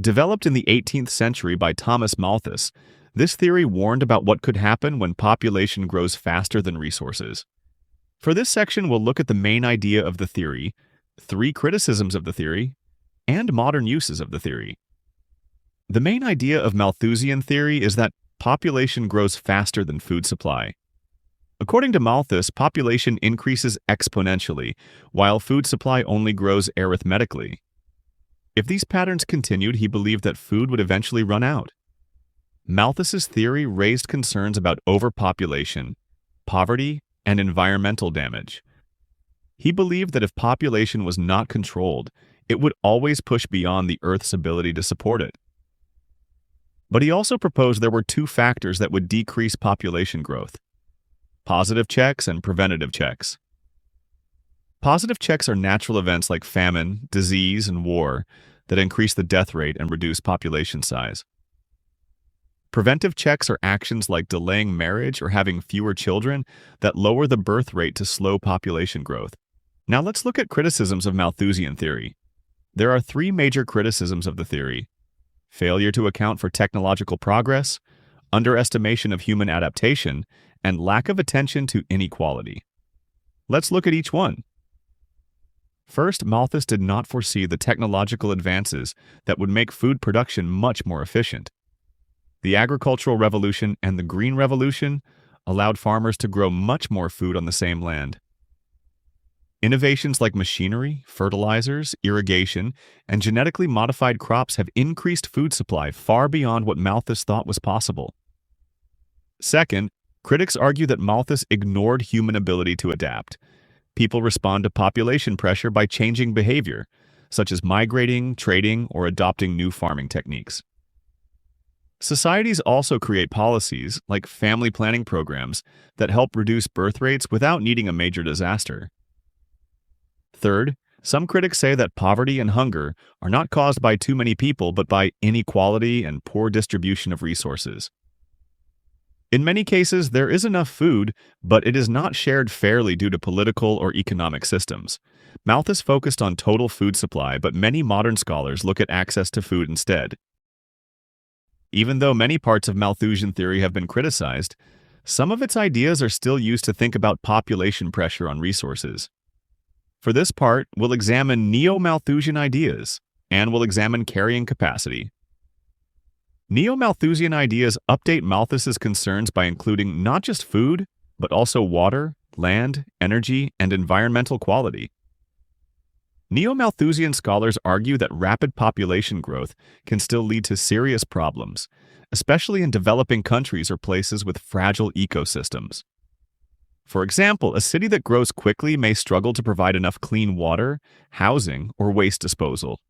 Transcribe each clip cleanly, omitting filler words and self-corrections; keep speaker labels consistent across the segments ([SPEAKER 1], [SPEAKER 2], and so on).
[SPEAKER 1] Developed in the 18th century by Thomas Malthus, this theory warned about what could happen when population grows faster than resources. For this section, we'll look at the main idea of the theory, three criticisms of the theory, and modern uses of the theory. The main idea of Malthusian theory is that population grows faster than food supply. According to Malthus, population increases exponentially, while food supply only grows arithmetically. If these patterns continued, he believed that food would eventually run out. Malthus's theory raised concerns about overpopulation, poverty, and environmental damage. He believed that if population was not controlled, it would always push beyond the Earth's ability to support it. But he also proposed there were two factors that would decrease population growth: positive checks and preventative checks. Positive checks are natural events like famine, disease, and war that increase the death rate and reduce population size. Preventive checks are actions like delaying marriage or having fewer children that lower the birth rate to slow population growth. Now let's look at criticisms of Malthusian theory. There are three major criticisms of the theory: failure to account for technological progress, underestimation of human adaptation, and lack of attention to inequality. Let's look at each one. First, Malthus did not foresee the technological advances that would make food production much more efficient. The agricultural revolution and the green revolution allowed farmers to grow much more food on the same land. Innovations like machinery, fertilizers, irrigation, and genetically modified crops have increased food supply far beyond what Malthus thought was possible. Second, critics argue that Malthus ignored human ability to adapt. People respond to population pressure by changing behavior, such as migrating, trading, or adopting new farming techniques. Societies also create policies, like family planning programs, that help reduce birth rates without needing a major disaster. Third, some critics say that poverty and hunger are not caused by too many people but by inequality and poor distribution of resources. In many cases, there is enough food, but it is not shared fairly due to political or economic systems. Malthus focused on total food supply, but many modern scholars look at access to food instead. Even though many parts of Malthusian theory have been criticized, some of its ideas are still used to think about population pressure on resources. For this part, we'll examine neo-Malthusian ideas, and we'll examine carrying capacity. Neo-Malthusian ideas update Malthus's concerns by including not just food, but also water, land, energy, and environmental quality. Neo-Malthusian scholars argue that rapid population growth can still lead to serious problems, especially in developing countries or places with fragile ecosystems. For example, a city that grows quickly may struggle to provide enough clean water, housing, or waste disposal.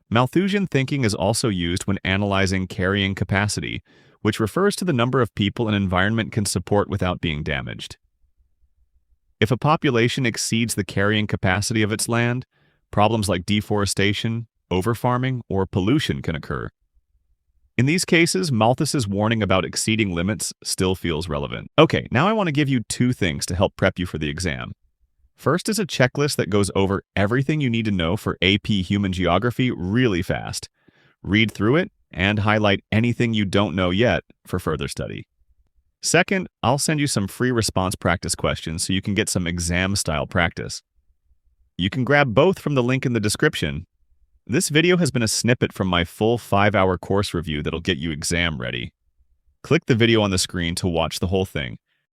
[SPEAKER 1] Malthusian thinking is also used when analyzing carrying capacity, which refers to the number of people an environment can support without being damaged. If a population exceeds the carrying capacity of its land, problems like deforestation, overfarming, or pollution can occur. In these cases, Malthus's warning about exceeding limits still feels relevant. Okay, now I want to give you two things to help prep you for the exam. First is a checklist that goes over everything you need to know for AP Human Geography really fast. Read through it and highlight anything you don't know yet for further study. Second, I'll send you some free response practice questions so you can get some exam-style practice. You can grab both from the link in the description. This video has been a snippet from my full 5-hour course review that'll get you exam ready. Click the video on the screen to watch the whole thing.